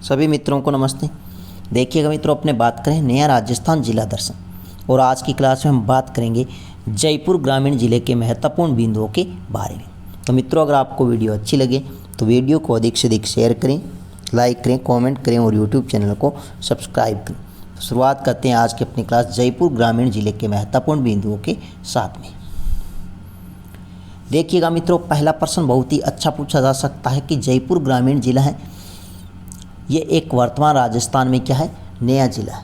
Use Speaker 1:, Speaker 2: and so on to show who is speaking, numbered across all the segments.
Speaker 1: सभी मित्रों को नमस्ते। देखिएगा मित्रों, अपने बात करें नया राजस्थान जिला दर्शन, और आज की क्लास में हम बात करेंगे जयपुर ग्रामीण जिले के महत्वपूर्ण बिंदुओं के बारे में। तो मित्रों, अगर आपको वीडियो अच्छी लगे तो वीडियो को अधिक से अधिक शेयर करें, लाइक करें, कमेंट करें और यूट्यूब चैनल को सब्सक्राइब करें। तो शुरुआत करते हैं आज की अपनी क्लास जयपुर ग्रामीण जिले के महत्वपूर्ण बिंदुओं के साथ में। देखिएगा मित्रों, पहला प्रश्न बहुत ही अच्छा पूछा जा सकता है कि जयपुर ग्रामीण जिला है, ये एक वर्तमान राजस्थान में क्या है, नया जिला है।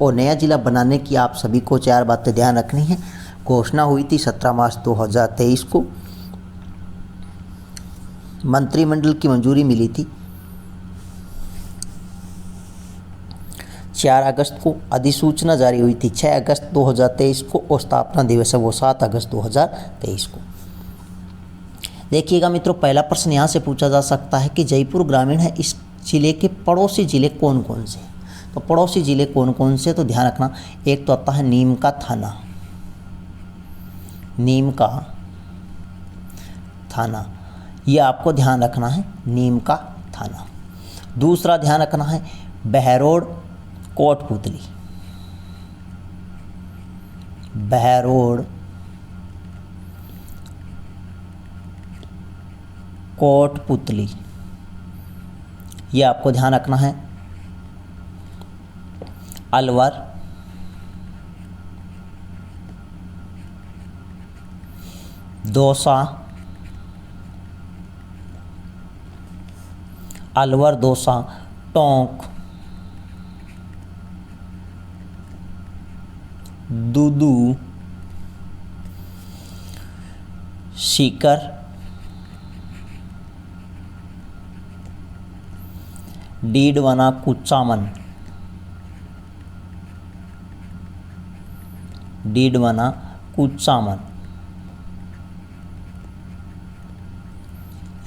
Speaker 1: और नया जिला बनाने की आप सभी को 4 बातें ध्यान रखनी है। घोषणा हुई थी 17 मार्च 2023 को, मंत्रिमंडल की मंजूरी मिली थी 4 अगस्त को, अधिसूचना जारी हुई थी 6 अगस्त 2023 को और स्थापना दिवस है वो 7 अगस्त 2023 को। देखिएगा मित्रों, पहला प्रश्न यहाँ से पूछा जा सकता है कि जयपुर ग्रामीण है, इस जिले के पड़ोसी जिले कौन कौन से? तो पड़ोसी जिले कौन कौन से, तो ध्यान रखना, एक तो आता है नीम का थाना, नीम का थाना, ये आपको ध्यान रखना है, नीम का थाना। दूसरा ध्यान रखना है बहरोड कोटपुतली, बहरोड कोटपुतली, ये आपको ध्यान रखना है। अलवर, दौसा, अलवर, दौसा, टोंक, दूदू, सीकर, डीडवाना, कुचामन, डीडवाना, कुचामन,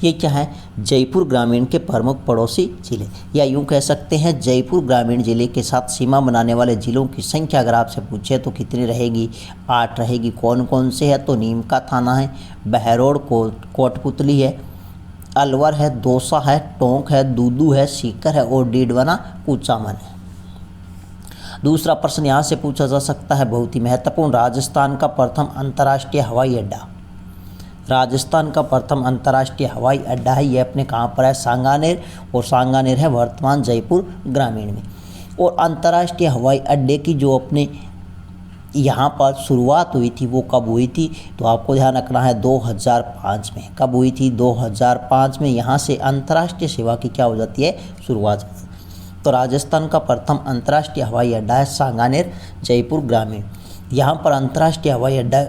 Speaker 1: ये क्या है, जयपुर ग्रामीण के प्रमुख पड़ोसी जिले, या यूं कह सकते हैं जयपुर ग्रामीण जिले के साथ सीमा बनाने वाले जिलों की संख्या अगर आपसे पूछे तो कितनी रहेगी, 8 रहेगी। कौन कौन से है, तो नीम का थाना है, बहरोड कोटपुतली है, अलवर है, दौसा है, टोंक है, दूदू है, सीकर है और डीडवाना कुचामन है। दूसरा प्रश्न यहाँ से पूछा जा सकता है, बहुत ही महत्वपूर्ण, राजस्थान का प्रथम अंतर्राष्ट्रीय हवाई अड्डा, राजस्थान का प्रथम अंतर्राष्ट्रीय हवाई अड्डा है, ये अपने कहाँ पर है, सांगानेर, और सांगानेर है वर्तमान जयपुर ग्रामीण में। और अंतर्राष्ट्रीय हवाई अड्डे की जो अपने यहाँ पर शुरुआत हुई थी वो कब हुई थी, तो आपको ध्यान रखना है 2005 में। कब हुई थी, 2005 में। यहाँ से अंतर्राष्ट्रीय सेवा की क्या हो जाती है, शुरुआत। तो राजस्थान का प्रथम अंतर्राष्ट्रीय हवाई अड्डा है सांगानेर, जयपुर ग्रामीण। यहाँ पर अंतर्राष्ट्रीय हवाई अड्डा,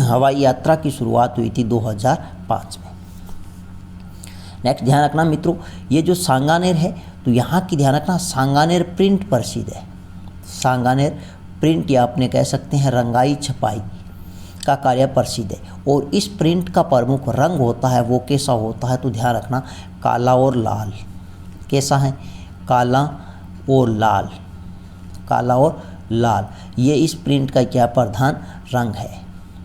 Speaker 1: हवाई यात्रा की शुरुआत हुई थी 2005 में। नेक्स्ट ध्यान रखना मित्रों, ये जो सांगानेर है तो यहाँ की ध्यान रखना, सांगानेर प्रिंट प्रसिद्ध है, सांगानेर प्रिंट, या आपने कह सकते हैं रंगाई छपाई का कार्य प्रसिद्ध है। और इस प्रिंट का प्रमुख रंग होता है वो कैसा होता है, तो ध्यान रखना, काला और लाल। कैसा है, काला और लाल, काला और लाल, ये इस प्रिंट का क्या प्रधान रंग है,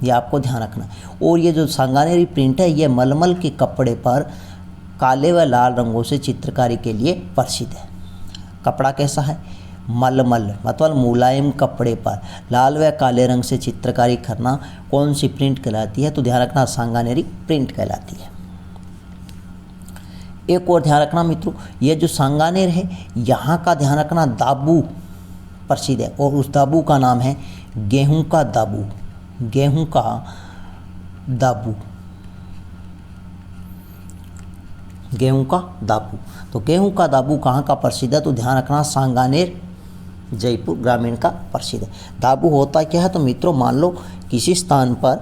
Speaker 1: ये आपको ध्यान रखना। और ये जो सांगानेरी प्रिंट है ये मलमल के कपड़े पर काले व लाल रंगों से चित्रकारी के लिए प्रसिद्ध है। कपड़ा कैसा है, मलमल, मतलब मुलायम कपड़े पर लाल व काले रंग से चित्रकारी करना कौन सी प्रिंट कहलाती है, तो ध्यान रखना, सांगानेरी प्रिंट कहलाती है। एक और ध्यान रखना मित्रों, ये जो सांगानेर है यहाँ का ध्यान रखना, दाबू प्रसिद्ध है, और उस दाबू का नाम है गेहूं का दाबू, गेहूं का दाबू, गेहूं का दाबू। तो गेहूं का दाबू कहाँ का प्रसिद्ध है, तो ध्यान रखना, सांगानेर, जयपुर ग्रामीण का प्रसिद्ध है। दाबू होता क्या है, तो मित्रों मान लो किसी स्थान पर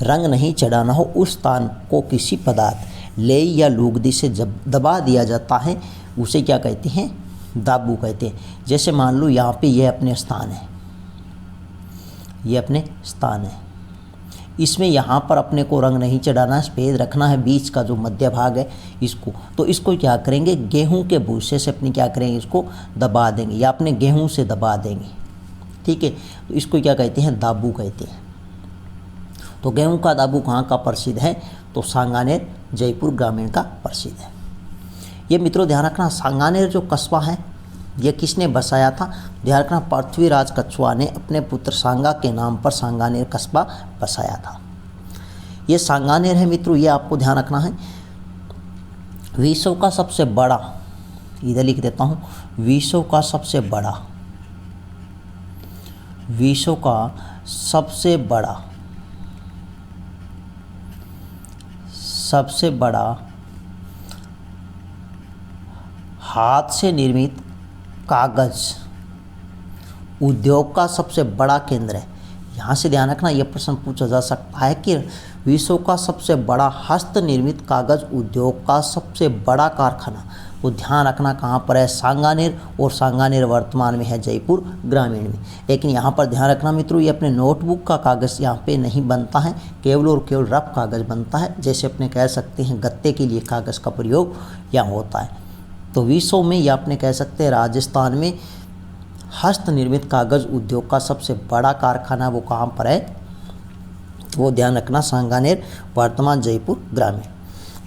Speaker 1: रंग नहीं चढ़ाना हो, उस स्थान को किसी पदार्थ, लेई या लुगदी से जब दबा दिया जाता है उसे क्या कहते हैं, दाबू कहते हैं। जैसे मान लो यहाँ पे ये अपने स्थान है, ये अपने स्थान है, इसमें यहाँ पर अपने को रंग नहीं चढ़ाना है, सफ़ेद रखना है, बीच का जो मध्य भाग है इसको, तो इसको क्या करेंगे, गेहूं के भूसे से अपनी क्या करेंगे, इसको दबा देंगे, या अपने गेहूं से दबा देंगे, ठीक है। तो इसको क्या कहते हैं, दाबू कहते हैं। तो गेहूं का दाबू कहाँ का प्रसिद्ध है, तो सांगानेर, जयपुर ग्रामीण का प्रसिद्ध है। ये मित्रों ध्यान रखना, सांगानेर जो कस्बा है ये किसने बसाया था? ध्यान रखना, पृथ्वीराज कछुआ ने अपने पुत्र सांगा के नाम पर सांगानेर कस्बा बसाया था। ये सांगानेर है मित्रों, ये आपको ध्यान रखना है। विश्व का सबसे बड़ा, इधर लिख देता हूँ, विश्व का सबसे बड़ा, विश्व का सबसे बड़ा, सबसे बड़ा हाथ से निर्मित कागज उद्योग का सबसे बड़ा केंद्र है। यहाँ से ध्यान रखना, यह प्रश्न पूछा जा सकता है कि विश्व का सबसे बड़ा हस्त निर्मित कागज उद्योग का सबसे बड़ा कारखाना, तो ध्यान रखना कहाँ पर है? सांगानेर, और सांगानेर वर्तमान में है जयपुर ग्रामीण में। लेकिन यहाँ पर ध्यान रखना मित्रों, ये अपने नोटबुक का कागज़ यहाँ पे नहीं बनता है, केवल और केवल रफ कागज़ बनता है, जैसे अपने कह सकते हैं गत्ते के लिए कागज़ का प्रयोग यहाँ होता है। तो विश्व में या अपने कह सकते हैं राजस्थान में हस्त निर्मित कागज़ उद्योग का सबसे बड़ा कारखाना वो कहाँ पर है? वो ध्यान रखना, सांगानेर वर्तमान जयपुर ग्रामीण।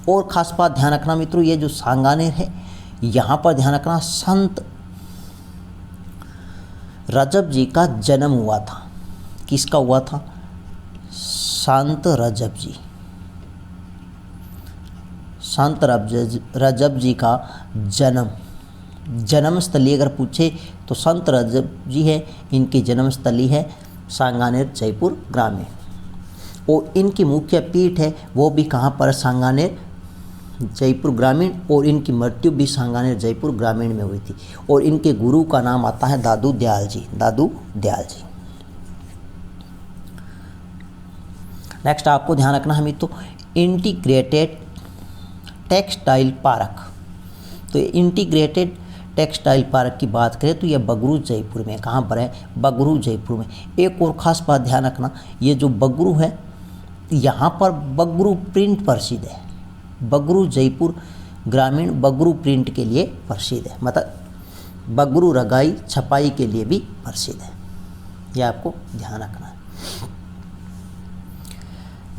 Speaker 1: और ख़ास बात ध्यान रखना मित्रों, ये जो सांगानेर है यहाँ पर ध्यान रखना संत रजब जी का जन्म हुआ था। किसका हुआ था? संत रजब जी, संत रजब जी का जन्म स्थली अगर पूछे तो संत रजब जी है, इनकी जन्म स्थली है सांगानेर जयपुर ग्रामीण। और इनकी मुख्य पीठ है वो भी कहाँ पर? सांगानेर जयपुर ग्रामीण। और इनकी मृत्यु भी सांगानेर जयपुर ग्रामीण में हुई थी। और इनके गुरु का नाम आता है दादू दयाल जी, दादू दयाल जी। नेक्स्ट आपको ध्यान रखना है मित्रों, इंटीग्रेटेड टेक्सटाइल पार्क। तो इंटीग्रेटेड टेक्सटाइल पार्क की बात करें तो यह बगरू जयपुर में, कहाँ पर है? बगरू जयपुर में। एक और ख़ास बात ध्यान रखना, ये जो बगरू है यहाँ पर बगरू प्रिंट प्रसिद्ध है। बगरू जयपुर ग्रामीण बगरू प्रिंट के लिए प्रसिद्ध है, मतलब बगरू रगाई छपाई के लिए भी प्रसिद्ध है। यह आपको ध्यान रखना है।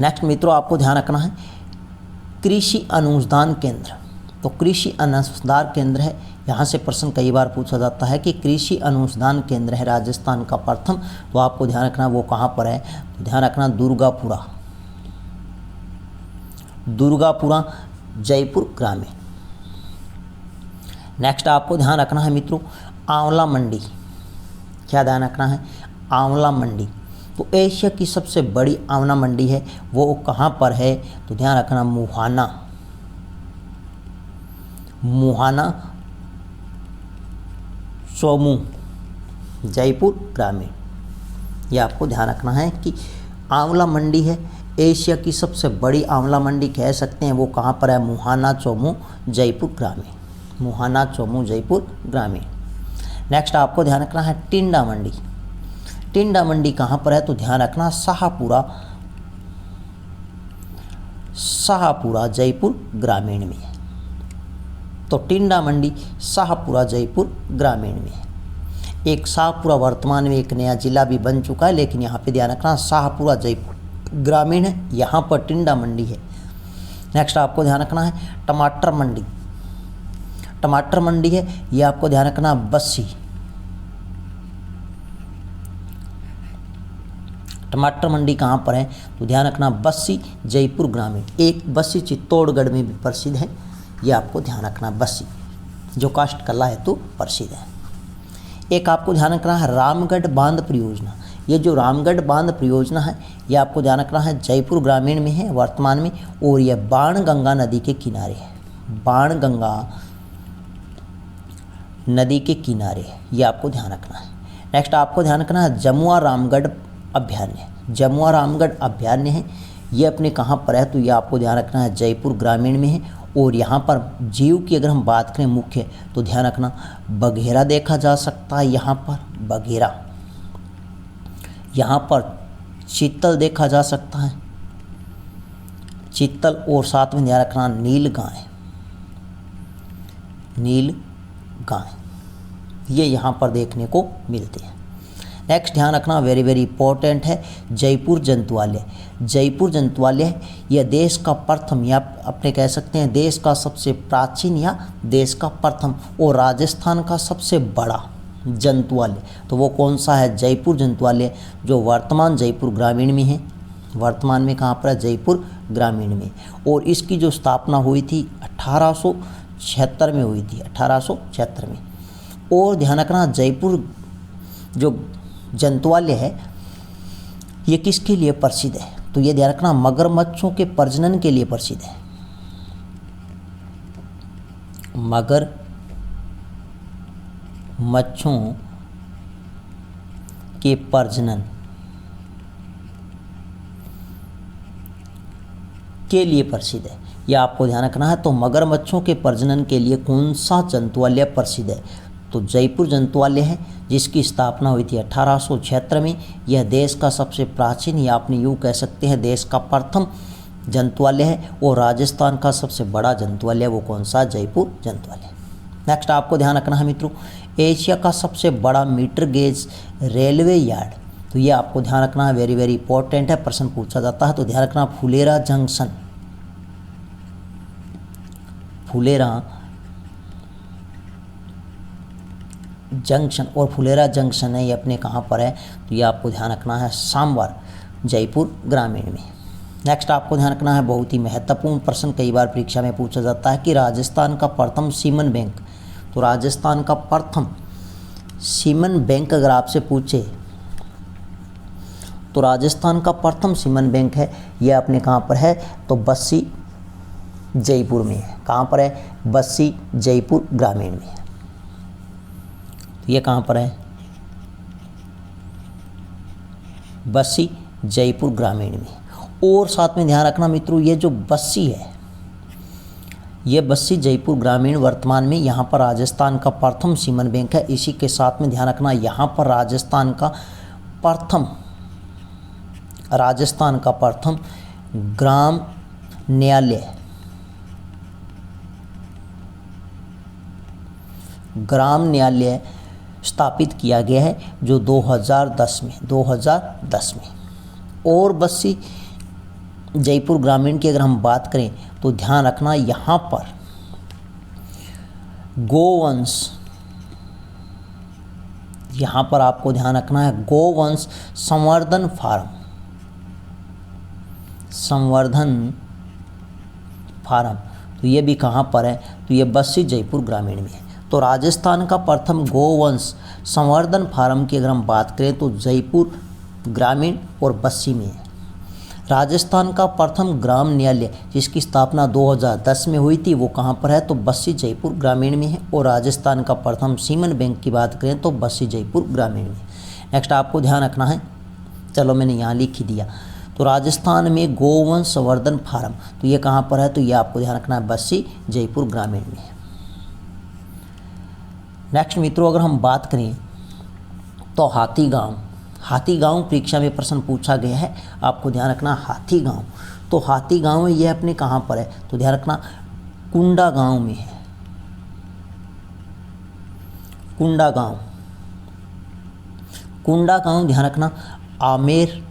Speaker 1: नेक्स्ट मित्रों आपको ध्यान रखना है कृषि अनुसंधान केंद्र। तो कृषि अनुसंधान केंद्र है, यहाँ से प्रश्न कई बार पूछा जाता है कि कृषि अनुसंधान केंद्र है राजस्थान का प्रथम, तो आपको ध्यान रखना वो कहाँ पर है? तो ध्यान रखना दुर्गापुरा, दुर्गापुरा जयपुर ग्रामीण। नेक्स्ट आपको ध्यान रखना है मित्रों आंवला मंडी। क्या ध्यान रखना है? आंवला मंडी। तो एशिया की सबसे बड़ी आंवला मंडी है वो कहाँ पर है? तो ध्यान रखना मुहाना, मुहाना चोमू जयपुर ग्रामीण। यह आपको ध्यान रखना है कि आंवला मंडी है, एशिया की सबसे बड़ी आंवला मंडी कह सकते हैं, वो कहाँ पर है? मुहाना चोमू जयपुर ग्रामीण, मुहाना चोमू जयपुर ग्रामीण। नेक्स्ट आपको ध्यान रखना है टिंडा मंडी। टिंडा मंडी कहाँ पर है? तो ध्यान रखना शाहपुरा, शाहपुरा जयपुर ग्रामीण में है। तो टिंडा मंडी शाहपुरा जयपुर ग्रामीण में है। एक शाहपुरा वर्तमान में एक नया जिला भी बन चुका है, लेकिन यहाँ पे ध्यान रखना शाहपुरा जयपुर ग्रामीण है, यहाँ पर टिंडा मंडी है। नेक्स्ट आपको ध्यान रखना है टमाटर मंडी। टमाटर मंडी है, ये आपको ध्यान रखना बस्सी, टमाटर मंडी कहाँ पर है? तो ध्यान रखना बस्सी जयपुर ग्रामीण। एक बस्सी चित्तौड़गढ़ में भी प्रसिद्ध है, ये आपको ध्यान रखना बस्सी, जो काष्ठ कला हेतु प्रसिद्ध है। एक आपको ध्यान रखना है रामगढ़ बांध परियोजना। ये जो रामगढ़ बांध परियोजना है ये आपको ध्यान रखना है जयपुर ग्रामीण में है वर्तमान में, और यह बाणगंगा नदी के किनारे है, बाणगंगा नदी के किनारे है, ये आपको ध्यान रखना है। नेक्स्ट आपको ध्यान रखना है जमुआ रामगढ़ अभ्यारण्य। जमुआ रामगढ़ अभ्यारण्य है, ये अपने कहाँ पर है? तो ये आपको ध्यान रखना है जयपुर ग्रामीण में है। और यहाँ पर जीव की अगर हम बात करें मुख्य, तो ध्यान रखना बघेरा देखा जा सकता है, यहाँ पर बघेरा, यहाँ पर चीतल देखा जा सकता है, चीतल, और साथ में ध्यान रखना नील गाय, नील गाय, ये यहाँ पर देखने को मिलते हैं। नेक्स्ट ध्यान रखना, वेरी वेरी इंपॉर्टेंट है, जयपुर जंतुआलय। जयपुर जंतुआलय यह देश का प्रथम या अपने कह सकते हैं देश का सबसे प्राचीन या देश का प्रथम और राजस्थान का सबसे बड़ा जंतुआलय। तो वो कौन सा है? जयपुर जंतुआलय, जो वर्तमान जयपुर ग्रामीण में है। वर्तमान में कहाँ पर है? जयपुर ग्रामीण में। और इसकी जो स्थापना हुई थी 1876 में हुई थी, 1876 में। और ध्यान रखना, जयपुर जो जंतुआलय है ये किसके लिए प्रसिद्ध है? तो ये ध्यान रखना, मगरमच्छों के प्रजनन के लिए प्रसिद्ध है। मगरमच्छों के प्रजनन के लिए प्रसिद्ध है, यह आपको ध्यान रखना है। तो मगरमच्छों के प्रजनन के लिए कौन सा जंतुआलय प्रसिद्ध है? तो जयपुर जंतुआलय है, जिसकी स्थापना हुई थी 1876 में। यह देश का सबसे प्राचीन या आपने यूँ कह सकते हैं देश का प्रथम जंतुआलय है। और राजस्थान का सबसे बड़ा जंतुआलय वो कौन सा? जयपुर जंतुआलय। नेक्स्ट आपको ध्यान रखना है मित्रों, एशिया का सबसे बड़ा मीटर गेज रेलवे यार्ड। तो ये आपको ध्यान रखना है, वेरी वेरी इंपॉर्टेंट है, प्रश्न पूछा जाता है। तो ध्यान रखना, फुलेरा जंक्शन। फुलेरा जंक्शन और फुलेरा जंक्शन है ये अपने कहाँ पर है? तो ये आपको ध्यान रखना है, सांवर, जयपुर ग्रामीण में। नेक्स्ट आपको ध्यान रखना है, बहुत ही महत्वपूर्ण प्रश्न, कई बार परीक्षा में पूछा जाता है कि राजस्थान का प्रथम सीमन बैंक। तो राजस्थान का प्रथम सीमन बैंक अगर आपसे पूछे तो राजस्थान का प्रथम सीमन बैंक है, यह अपने कहाँ पर है? तो बस्सी जयपुर में है। कहाँ पर है? बस्सी जयपुर ग्रामीण में। तो ये कहाँ पर है? बस्सी जयपुर ग्रामीण में। और साथ में ध्यान रखना मित्रों, ये जो बस्सी है ये बस्सी जयपुर ग्रामीण वर्तमान में यहाँ पर राजस्थान का प्रथम सीमन बैंक है। इसी के साथ में ध्यान रखना, यहाँ पर राजस्थान का प्रथम ग्राम न्यायालय स्थापित किया गया है, जो 2010 में। और बस्सी जयपुर ग्रामीण की अगर हम बात करें तो ध्यान रखना, यहाँ पर गोवंश, यहाँ पर आपको ध्यान रखना है गोवंश संवर्धन फार्म। तो ये भी कहाँ पर है? तो ये बस्सी जयपुर ग्रामीण में है। तो राजस्थान का प्रथम गोवंश संवर्धन फार्म की अगर हम बात करें तो जयपुर ग्रामीण और बस्सी में है। राजस्थान का प्रथम ग्राम न्यायालय जिसकी स्थापना 2010 में हुई थी वो कहाँ पर है? तो बस्सी जयपुर ग्रामीण में है। और राजस्थान का प्रथम सीमन बैंक की बात करें तो बस्सी जयपुर ग्रामीण में। नेक्स्ट आपको ध्यान रखना है, चलो मैंने यहाँ लिख ही दिया। तो राजस्थान में गोवंश संवर्धन फार्म, तो ये कहाँ पर है? तो ये आपको ध्यान रखना है, बस्सी जयपुर ग्रामीण में है। नेक्स्ट मित्रों अगर हम बात करें तो हाथीगांव परीक्षा में प्रश्न पूछा गया है, आपको ध्यान रखना हाथीगांव। तो हाथीगांव ये अपने कहाँ पर है? तो ध्यान रखना कुंडा गांव में है। कुंडा गांव ध्यान रखना आमेर,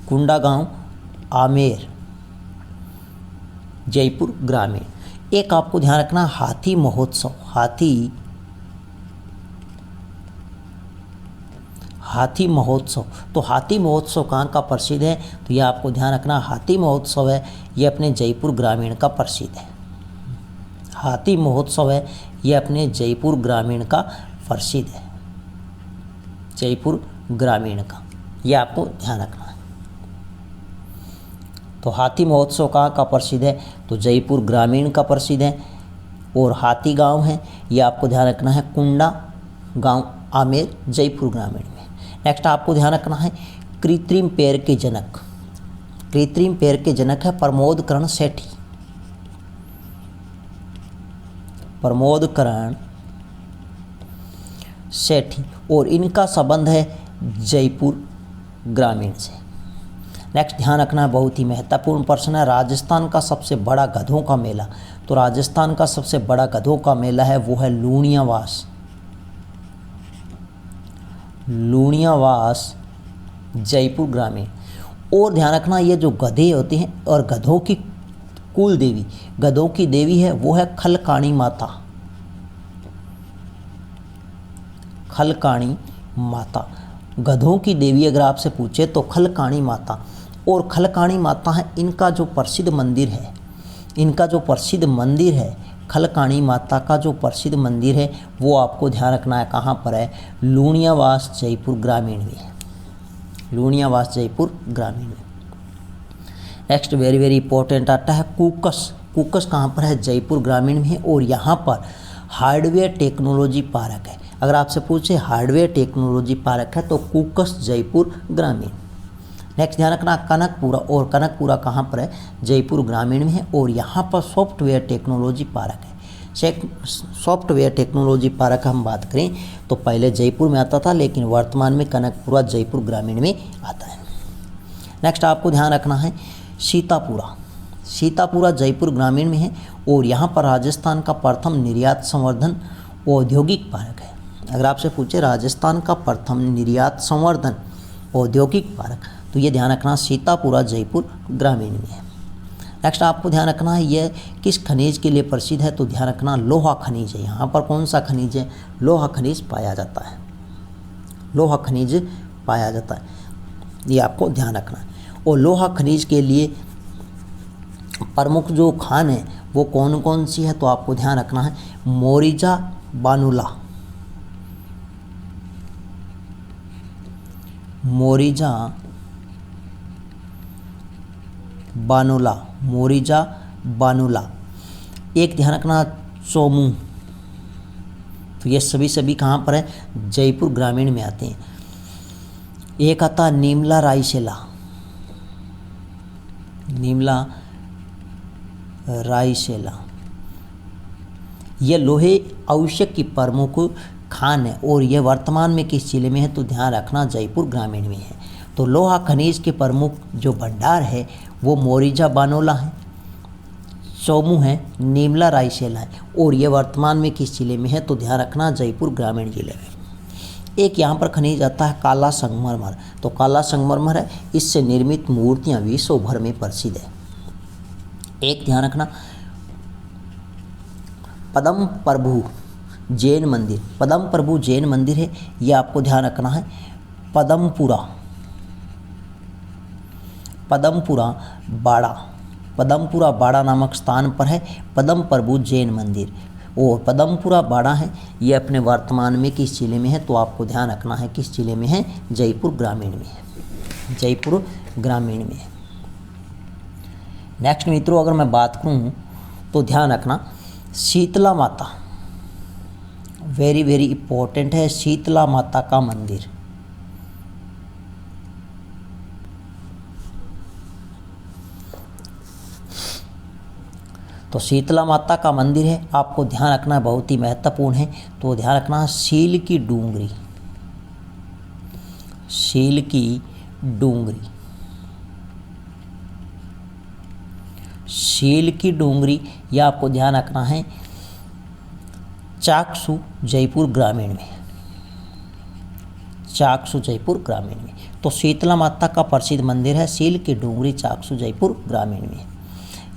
Speaker 1: कुंडा गांव आमेर जयपुर ग्रामीण। एक आपको ध्यान रखना हाथी महोत्सव, हाथी महोत्सव। तो हाथी महोत्सव कहाँ का प्रसिद्ध है? तो ये आपको ध्यान रखना हाथी महोत्सव है ये अपने जयपुर ग्रामीण का प्रसिद्ध है। हाथी महोत्सव है ये अपने जयपुर ग्रामीण का प्रसिद्ध है, जयपुर ग्रामीण का, ये आपको ध्यान रखना है। तो हाथी महोत्सव कहाँ का प्रसिद्ध है? तो जयपुर ग्रामीण का प्रसिद्ध है। और हाथी गांव है ये आपको ध्यान रखना है कुंडा गांव आमेर जयपुर ग्रामीण में। नेक्स्ट आपको ध्यान रखना है कृत्रिम पैर के जनक है प्रमोदकरण सेठी और इनका संबंध है जयपुर ग्रामीण से। नेक्स्ट ध्यान रखना है बहुत ही महत्वपूर्ण प्रश्न है, राजस्थान का सबसे बड़ा गधों का मेला। तो राजस्थान का सबसे बड़ा गधों का मेला है वो है लूणियावास। लूणियावास जयपुर ग्रामीण। और ध्यान रखना ये जो गधे होते हैं और गधों की कुल देवी, गधों की देवी है वो है खलकाणी माता, खलकाणी माता। गधों की देवी अगर आपसे पूछे तो खलकाणी माता। और खलकाणी माता है, इनका जो प्रसिद्ध मंदिर है, इनका जो प्रसिद्ध मंदिर है, खलकाणी माता का जो प्रसिद्ध मंदिर है वो आपको ध्यान रखना है कहाँ पर है, लूणियावास जयपुर ग्रामीण में है, लूणियावास जयपुर ग्रामीण में। नेक्स्ट वेरी वेरी इंपॉर्टेंट आता है कूकस। कूकस कहाँ पर है, जयपुर ग्रामीण में है। और यहाँ पर हार्डवेयर टेक्नोलॉजी पार्क है। अगर आपसे पूछे हार्डवेयर टेक्नोलॉजी पार्क है तो कूकस जयपुर ग्रामीण। नेक्स्ट ध्यान रखना कनकपुरा। और कनकपुरा कहाँ पर है, जयपुर ग्रामीण में है। और यहाँ पर सॉफ्टवेयर टेक्नोलॉजी पार्क है। सॉफ्टवेयर टेक्नोलॉजी पार्क हम बात करें तो पहले जयपुर में आता था, लेकिन वर्तमान में कनकपुरा जयपुर ग्रामीण में आता है। नेक्स्ट आपको ध्यान रखना है सीतापुरा। सीतापुरा जयपुर ग्रामीण में है। और यहाँ पर राजस्थान का प्रथम निर्यात संवर्धन औद्योगिक पार्क है। अगर आपसे पूछे राजस्थान का प्रथम निर्यात संवर्धन औद्योगिक पार्क, तो ये ध्यान रखना सीतापुरा जयपुर ग्रामीण में है। नेक्स्ट आपको ध्यान रखना है यह किस खनिज के लिए प्रसिद्ध है, तो ध्यान रखना लोहा खनिज है। यहाँ पर कौन सा खनिज है, लोहा खनिज पाया जाता है, लोहा खनिज पाया जाता है, ये आपको ध्यान रखना है। और लोहा खनिज के लिए प्रमुख जो खान है वो कौन कौन सी है, तो आपको ध्यान रखना है मोरिजा बानुला, मोरिजा बानुला, मोरिजा बानुला। एक ध्यान रखना चोमू। तो ये सभी कहाँ पर है, जयपुर ग्रामीण में आते हैं। एक आता नीमला रायसेला, नीमला रायसेला। यह लोहे आवश्यक की प्रमुख खान है। और यह वर्तमान में किस जिले में है, तो ध्यान रखना जयपुर ग्रामीण में है। तो लोहा खनिज के प्रमुख जो भंडार है वो मोरिजा बानोला है, चोमू है, नीमला रायसेला है। और यह वर्तमान में किस जिले में है, तो ध्यान रखना जयपुर ग्रामीण जिले में। एक यहाँ पर खनिज आता है काला संगमरमर। तो काला संगमरमर है, इससे निर्मित मूर्तियाँ विश्व भर में प्रसिद्ध है। एक ध्यान रखना पदम प्रभु जैन मंदिर, पदम प्रभु जैन मंदिर है, यह आपको ध्यान रखना है पदमपुरा, पदमपुरा बाड़ा, पदमपुरा बाड़ा नामक स्थान पर है पदम प्रभु जैन मंदिर। और पदमपुरा बाड़ा है, ये अपने वर्तमान में किस जिले में है, तो आपको ध्यान रखना है किस जिले में है, जयपुर ग्रामीण में है, जयपुर ग्रामीण में है। नेक्स्ट मित्रों अगर मैं बात करूँ तो ध्यान रखना शीतला माता, वेरी वेरी इंपॉर्टेंट है शीतला माता का मंदिर। तो शीतला माता का मंदिर है, आपको ध्यान रखना बहुत ही महत्वपूर्ण है। तो ध्यान रखना सील की डूंगरी, सील की डूंगरी, सील की डूंगरी, यह आपको ध्यान रखना है चाकसू जयपुर ग्रामीण में, चाकसू जयपुर ग्रामीण में। तो शीतला माता का प्रसिद्ध मंदिर है सील की डूंगरी, चाकसू जयपुर ग्रामीण में।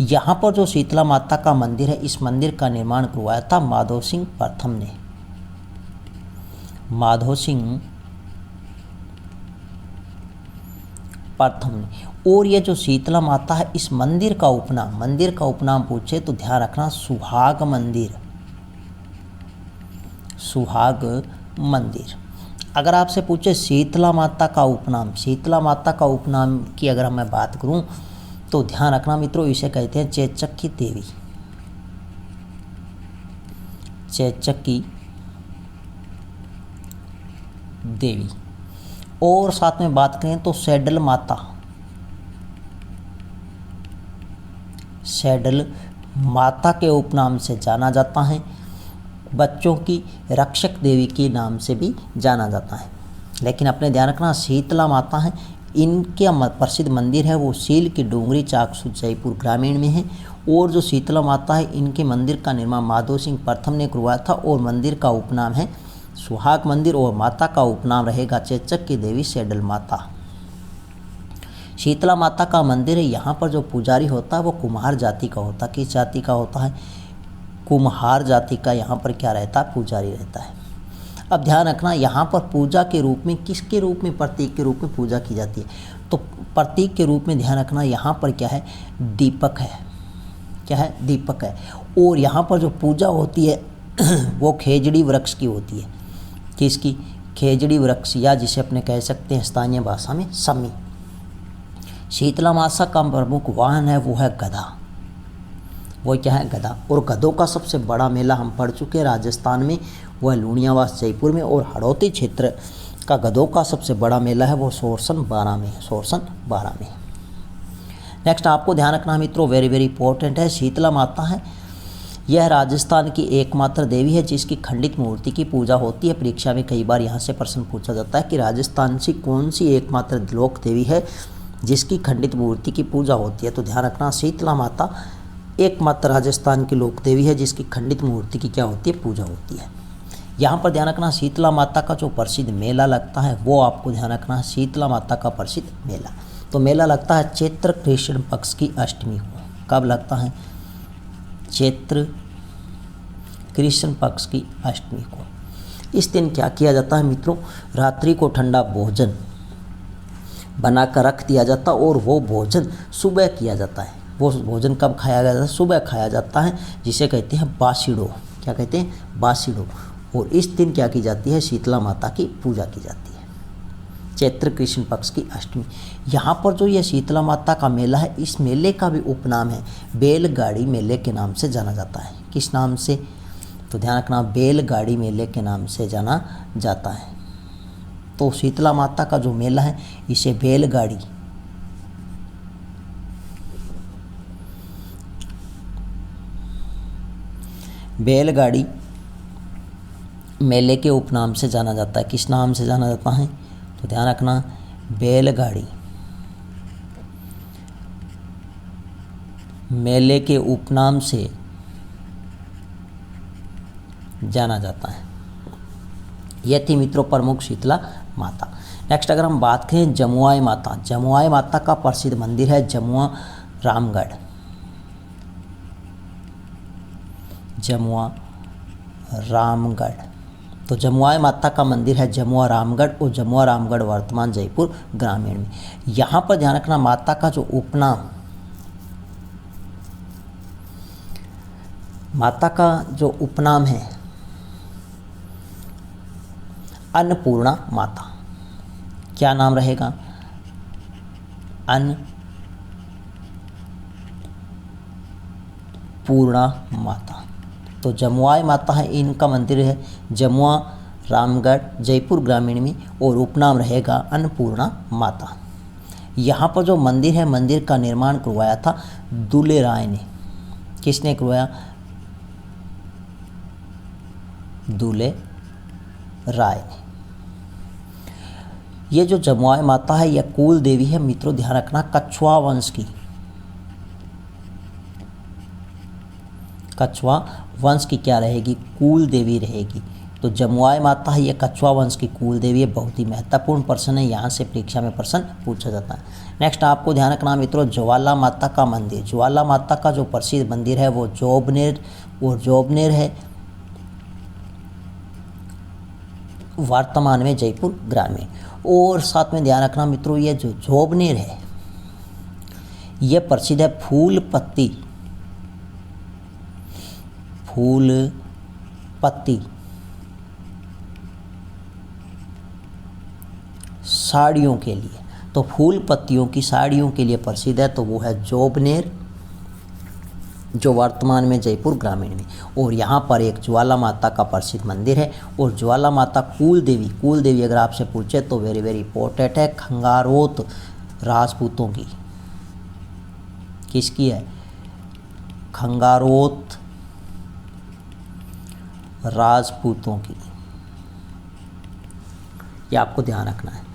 Speaker 1: यहाँ पर जो शीतला माता का मंदिर है, इस मंदिर का निर्माण करवाया था माधो सिंह प्रथम ने, माधो सिंह प्रथम ने। और ये जो शीतला माता है, इस मंदिर का उपनाम, मंदिर का उपनाम पूछे तो ध्यान रखना सुहाग मंदिर, सुहाग मंदिर। अगर आपसे पूछे शीतला माता का उपनाम, शीतला माता का उपनाम की अगर मैं बात करूं तो ध्यान रखना मित्रों, इसे कहते हैं चेचक्की देवी, चेचक्की देवी। और साथ में बात करें तो सैडल माता, सैडल माता के उपनाम से जाना जाता है, बच्चों की रक्षक देवी के नाम से भी जाना जाता है। लेकिन अपने ध्यान रखना शीतला माता है, इनके प्रसिद्ध मंदिर है वो सील की डूंगरी, चाकसू जयपुर ग्रामीण में है। और जो शीतला माता है, इनके मंदिर का निर्माण माधो सिंह प्रथम ने करवाया था और मंदिर का उपनाम है सुहाग मंदिर और माता का उपनाम रहेगा चेचक की देवी सेडल माता। शीतला माता का मंदिर है, यहाँ पर जो पुजारी होता है वो कुम्हार जाति का होता है। किस जाति का होता है? कुम्हार जाति का यहाँ पर क्या रहता है? पुजारी रहता है। अब ध्यान रखना, यहाँ पर पूजा के रूप में किसके रूप में? प्रतीक के रूप में पूजा की जाती है। तो प्रतीक के रूप में ध्यान रखना यहाँ पर क्या है? दीपक है। क्या है? दीपक है। और यहाँ पर जो पूजा होती है वो खेजड़ी वृक्ष की होती है। किसकी? खेजड़ी वृक्ष, या जिसे अपने कह सकते हैं स्थानीय भाषा में सम्मी। शीतला माता का प्रमुख वाहन है वो है गधा। वो क्या है? गधा। और गधों का सबसे बड़ा मेला हम पढ़ चुके हैं राजस्थान में, वो है लूणियावास जयपुर में। और हड़ौती क्षेत्र का गधों का सबसे बड़ा मेला है वो सोरसन 12 में है। सोरसन 12 में। नेक्स्ट आपको ध्यान रखना मित्रों, वेरी वेरी इंपॉर्टेंट है, शीतला माता है, यह राजस्थान की एकमात्र देवी है जिसकी खंडित मूर्ति की पूजा होती है। परीक्षा में कई बार यहाँ से प्रश्न पूछा जाता है कि राजस्थान से कौन सी एकमात्र लोक देवी है जिसकी खंडित मूर्ति की पूजा होती है? तो ध्यान रखना, शीतला माता एकमात्र राजस्थान की लोक देवी है जिसकी खंडित मूर्ति की क्या होती है? पूजा होती है। यहाँ पर ध्यान रखना, शीतला माता का जो प्रसिद्ध मेला लगता है वो आपको ध्यान रखना, शीतला माता का प्रसिद्ध मेला तो मेला लगता है चैत्र कृष्ण पक्ष की अष्टमी को। कब लगता है? चैत्र कृष्ण पक्ष की अष्टमी को। इस दिन क्या किया जाता है मित्रों? रात्रि को ठंडा भोजन बनाकर रख दिया जाता और वो भोजन सुबह किया जाता है। वो भोजन कब खाया जाता है? सुबह खाया जाता है, जिसे कहते हैं बासिड़ो। क्या कहते हैं? बासिड़ो। और इस दिन क्या की जाती है? शीतला माता की पूजा की जाती है, चैत्र कृष्ण पक्ष की अष्टमी। यहाँ पर जो ये शीतला माता का मेला है, इस मेले का भी उपनाम है बैलगाड़ी मेले के नाम से जाना जाता है। किस नाम से? तो ध्यान रखना, बैलगाड़ी मेले के नाम से जाना जाता है। तो शीतला माता का जो मेला है इसे बैलगाड़ी मेले के उपनाम से जाना जाता है। किस नाम से जाना जाता है? तो ध्यान रखना, बैलगाड़ी मेले के उपनाम से जाना जाता है। यह थी मित्रों प्रमुख शीतला माता। नेक्स्ट अगर हम बात करें जमुआई माता, जमुआई माता का प्रसिद्ध मंदिर है जमुआ रामगढ़। जमुआ रामगढ़, तो जमुआई माता का मंदिर है जमुआ रामगढ़ और जमुआ रामगढ़ वर्तमान जयपुर ग्रामीण में। यहाँ पर ध्यान रखना, माता का जो उपनाम, माता का जो उपनाम है अन्नपूर्णा माता। क्या नाम रहेगा? अन्नपूर्णा माता। तो जमुआई माता है, इनका मंदिर है जमुआ रामगढ़ जयपुर ग्रामीण में और उपनाम रहेगा अन्नपूर्णा माता। यहाँ पर जो मंदिर है, मंदिर का निर्माण करवाया था दुले राय ने। किसने करवाया? दुले राय ने। ये जो जमुआई माता है यह कुल देवी है मित्रों, ध्यान रखना, कछुआ वंश की। कछुआ वंश की क्या रहेगी? कुल देवी रहेगी। तो जमुआई माता है, यह कछुआ वंश की कुल देवी है। बहुत ही महत्वपूर्ण प्रश्न है, यहाँ से परीक्षा में प्रश्न पूछा जाता है। नेक्स्ट आपको ध्यान रखना मित्रों, ज्वाला माता का मंदिर। ज्वाला माता का जो प्रसिद्ध मंदिर है वो जोबनेर और जोबनेर है वर्तमान में जयपुर ग्रामीण। और साथ में ध्यान रखना मित्रों, ये जो जोबनेर है ये प्रसिद्ध है फूल पत्ती साड़ियों के लिए। तो फूल पत्तियों की साड़ियों के लिए प्रसिद्ध है, तो वो है जोबनेर, जो वर्तमान में जयपुर ग्रामीण में। और यहाँ पर एक ज्वाला माता का प्रसिद्ध मंदिर है। और ज्वाला माता कुल देवी अगर आपसे पूछे तो वेरी वेरी इंपॉर्टेंट है, खंगारोत राजपूतों की। किसकी है? खंगारोत राजपूतों की। ये आपको ध्यान रखना है।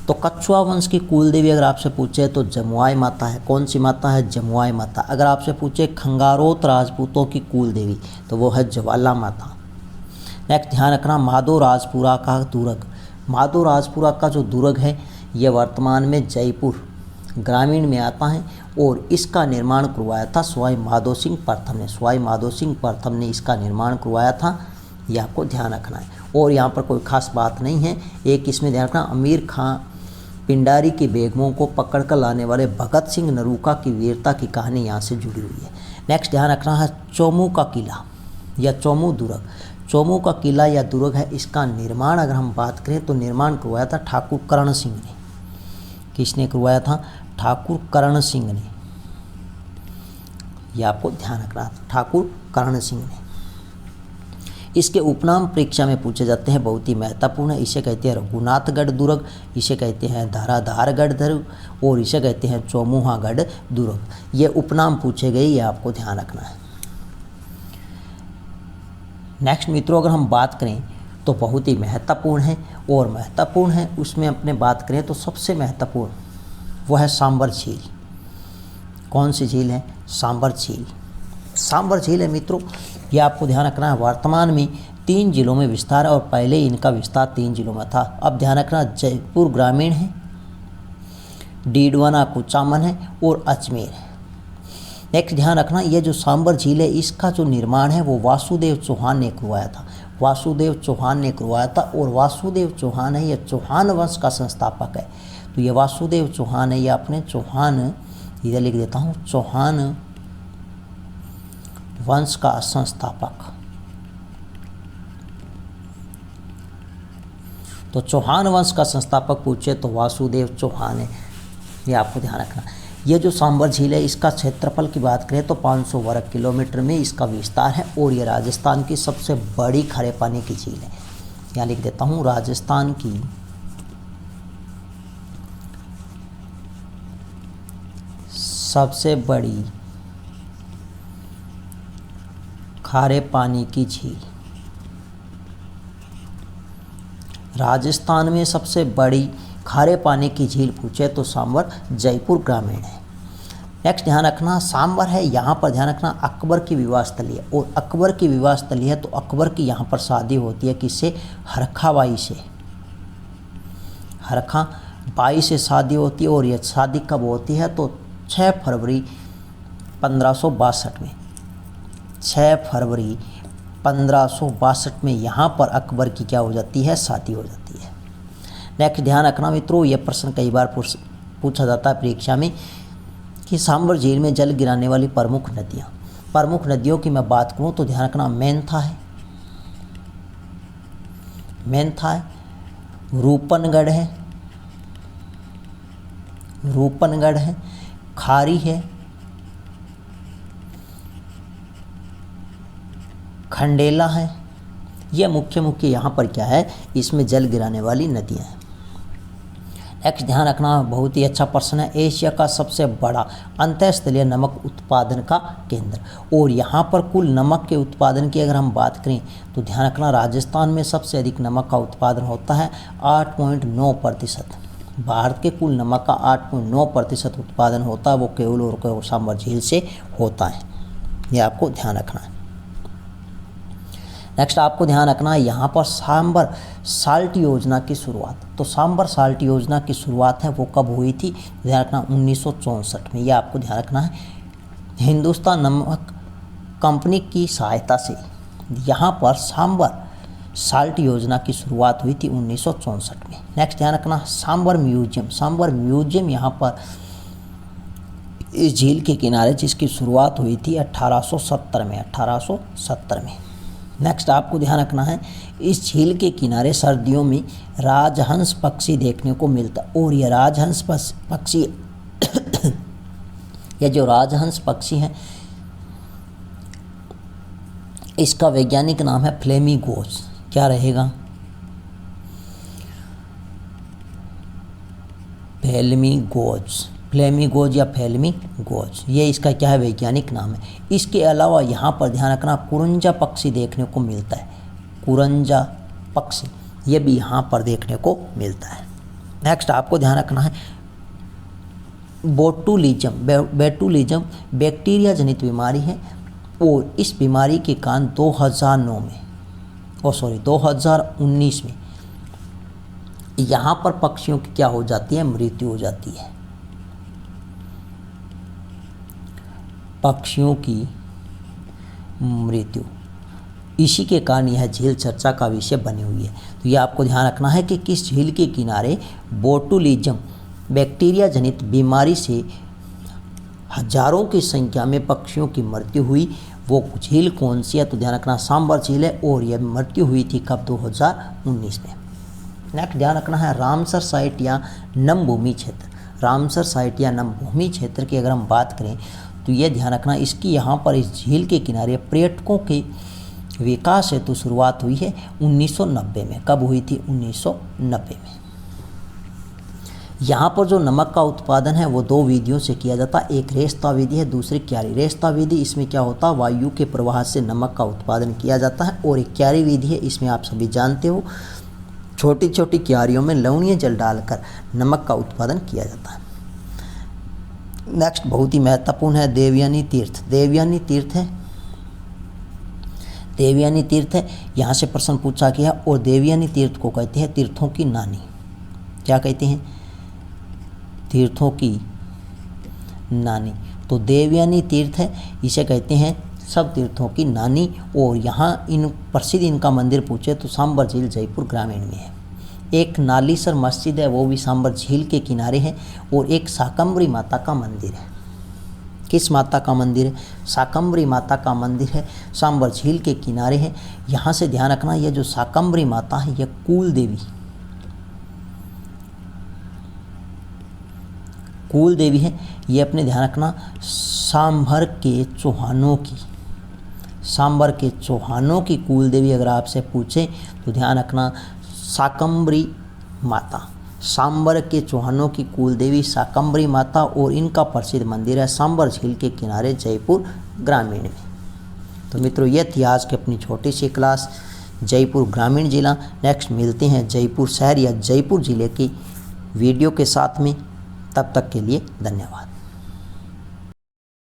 Speaker 1: तो कछुआ वंश की कुल देवी अगर आपसे पूछे तो जमुआई माता है। कौन सी माता है? जमुआई माता। अगर आपसे पूछे खंगारोत राजपूतों की कुल देवी तो वो है ज्वाला माता। नेक्स्ट ध्यान रखना माधोराजपुरा का दुर्ग। माधोराजपुरा का जो दुर्ग है यह वर्तमान में जयपुर ग्रामीण में आता है और इसका निर्माण करवाया था सवाई माधो सिंह प्रथम ने। सवाई माधो सिंह प्रथम ने इसका निर्माण करवाया था, यह आपको ध्यान रखना है। और यहाँ पर कोई खास बात नहीं है। एक इसमें ध्यान रखना, अमीर खां पिंडारी की बेगमों को पकड़कर लाने वाले भगत सिंह नरूका की वीरता की कहानी यहाँ से जुड़ी हुई है। नेक्स्ट ध्यान रखना है चोमू का किला या चोमू दुर्ग। चोमू का किला या दुर्ग है, इसका निर्माण अगर हम बात करें तो निर्माण करवाया था ठाकुर करण सिंह ने। किसने करवाया था? ठाकुर करण सिंह ने। यह आपको ध्यान रखना, ठाकुर करण सिंह ने। इसके उपनाम परीक्षा में पूछे जाते हैं, बहुत ही महत्वपूर्ण है। इसे कहते हैं रघुनाथगढ़ दुर्ग, इसे कहते हैं धाराधारगढ़ दुर्ग और इसे कहते हैं चौमुहागढ़ दुर्ग। ये उपनाम पूछे गए, ये आपको ध्यान रखना है। नेक्स्ट मित्रों, अगर हम बात करें तो बहुत ही महत्वपूर्ण है और महत्वपूर्ण है उसमें अपने बात करें तो सबसे महत्वपूर्ण वह है सांबर झील। कौन सी झील है? सांबर झील। सांबर झील है मित्रों, यह आपको ध्यान रखना है वर्तमान में 3 जिलों में विस्तार है और पहले इनका विस्तार 3 जिलों में था। अब ध्यान रखना जयपुर ग्रामीण है, डीडवाना कुचामन है और अजमेर है। नेक्स्ट ध्यान रखना, यह जो सांबर झील है इसका जो निर्माण है वो वासुदेव चौहान ने करवाया था। वासुदेव चौहान ने करवाया था और वासुदेव चौहान है, यह चौहान वंश का संस्थापक है। तो ये वासुदेव चौहान है, यह अपने चौहान, इधर लिख देता हूँ, चौहान वंश का संस्थापक। तो चौहान वंश का संस्थापक पूछे तो वासुदेव चौहान है, यह आपको ध्यान रखना। ये जो सांबर झील है इसका क्षेत्रफल की बात करें तो 500 वर्ग किलोमीटर में इसका विस्तार है और ये राजस्थान की सबसे बड़ी खारे पानी की झील है। यहाँ लिख देता हूँ, राजस्थान की सबसे बड़ी खारे पानी की झील। राजस्थान में सबसे बड़ी खारे पानी की झील पूछे तो सांबर जयपुर ग्रामीण है। नेक्स्ट ध्यान रखना, सांबर है यहाँ पर ध्यान रखना अकबर की विवाह स्थली है और अकबर की विवाह स्थली है तो अकबर की यहाँ पर शादी होती है किससे? हरखा बाई से। हरखा बाई से शादी होती है और यह शादी कब होती है? तो 6 फरवरी 1562 में। 6 फरवरी 1562 में यहाँ पर अकबर की क्या हो जाती है? शादी हो जाती है। नेक्स्ट ध्यान रखना मित्रों, यह प्रश्न कई बार पूछा जाता है परीक्षा में कि सांबर झील में जल गिराने वाली प्रमुख नदियाँ। प्रमुख नदियों की मैं बात करूँ तो ध्यान रखना मेंथा है, मेंथा है, रूपनगढ़ है, रूपनगढ़ है, खारी है, खंडेला है। यह मुख्य यहाँ पर क्या है? इसमें जल गिराने वाली नदियाँ हैं। नेक्स्ट ध्यान रखना, बहुत ही अच्छा प्रश्न है, एशिया का सबसे बड़ा अंतःस्थलीय नमक उत्पादन का केंद्र। और यहाँ पर कुल नमक के उत्पादन की अगर हम बात करें तो ध्यान रखना राजस्थान में सबसे अधिक नमक का उत्पादन होता है 8.9%। भारत के कुल नमक का 8.9% उत्पादन होता है, वो केवल और केवल सांबर झील से होता है। ये आपको ध्यान रखना है। नेक्स्ट आपको ध्यान रखना है यहाँ पर सांबर साल्ट योजना की शुरुआत। तो सांबर साल्ट योजना की शुरुआत है वो कब हुई थी? ध्यान रखना 1964 में। यह आपको ध्यान रखना है। हिंदुस्तान नमक कंपनी की सहायता से यहाँ पर सांबर साल्ट योजना की शुरुआत हुई थी 1964 में। नेक्स्ट ध्यान रखना सांबर म्यूजियम। सांबर म्यूजियम यहाँ पर इस झील के किनारे जिसकी शुरुआत हुई थी 1870 में। 1870 में। नेक्स्ट आपको ध्यान रखना है इस झील के किनारे सर्दियों में राजहंस पक्षी देखने को मिलता है और यह राजहंस पक्षी यह जो राजहंस पक्षी है इसका वैज्ञानिक नाम है फ्लेमिंगोज। क्या रहेगा? फ्लेमिंगोज, फ्लेमिंगोज या फ्लेमिंगोज, ये इसका क्या है? वैज्ञानिक नाम है। इसके अलावा यहाँ पर ध्यान रखना कुरंजा पक्षी देखने को मिलता है। कुरंजा पक्षी ये भी यहाँ पर देखने को मिलता है। नेक्स्ट आपको ध्यान रखना है बोटुलिज्म। बोटुलिज्म बैक्टीरिया जनित बीमारी है और इस बीमारी के कारण 2009 में 2019 में यहाँ पर पक्षियों की क्या हो जाती है, मृत्यु हो जाती है। पक्षियों की मृत्यु, इसी के कारण यह झील चर्चा का विषय बनी हुई है। तो यह आपको ध्यान रखना है कि किस झील के किनारे बोटुलिज्म बैक्टीरिया जनित बीमारी से हजारों की संख्या में पक्षियों की मृत्यु हुई, वो झील कौन सी है? तो ध्यान रखना सांबर झील है, और यह मृत्यु हुई थी कब? 2019 में। नेक्स्ट ध्यान रखना है रामसर साइट या नमभूमि क्षेत्र। रामसर साइट या नमभूमि क्षेत्र की अगर हम बात करें तो यह ध्यान रखना, इसकी यहाँ पर इस झील के किनारे पर्यटकों के विकास हेतु शुरुआत हुई है 1990 में। कब हुई थी? 1990 में। यहाँ पर जो नमक का उत्पादन है वो दो विधियों से किया जाता है, एक रेस्ता विधि है, दूसरी क्यारी। रेस्ता विधि, इसमें क्या होता है, वायु के प्रवाह से नमक का उत्पादन किया जाता है, और एक क्यारी विधि है, इसमें आप सभी जानते हो छोटी छोटी क्यारियों में लवणीय जल डालकर नमक का उत्पादन किया जाता है। नेक्स्ट बहुत ही महत्वपूर्ण है देवयानी तीर्थ। देवयानी तीर्थ है, देवयानी तीर्थ है, यहाँ से प्रश्न पूछा गया, और देवयानी तीर्थ को कहते हैं तीर्थों की नानी। क्या कहते हैं? तीर्थों की नानी। तो देवयानी तीर्थ है, इसे कहते हैं सब तीर्थों की नानी। और यहाँ इन प्रसिद्ध इनका मंदिर पूछे तो सांबर झील जयपुर ग्रामीण में है। एक नालीसर मस्जिद है, वो भी सांबर झील के किनारे है, और एक शाकंभरी माता का मंदिर है। किस माता का मंदिर है? शाकंभरी माता का मंदिर है, सांबर झील के किनारे है। यहाँ से ध्यान रखना, यह जो शाकंभरी माता है यह कुल देवी है। ये अपने ध्यान रखना सांभर के चौहानों की कुल देवी अगर आपसे पूछे तो ध्यान रखना शाकंभरी माता। सांबर के चौहानों की कुल देवी शाकंभरी माता, और इनका प्रसिद्ध मंदिर है सांबर झील के किनारे जयपुर ग्रामीण में। तो मित्रों, यह थी आज की अपनी छोटी सी क्लास जयपुर ग्रामीण जिला। नेक्स्ट मिलते हैं जयपुर शहर या जयपुर जिले की वीडियो के साथ में। तब तक के लिए धन्यवाद।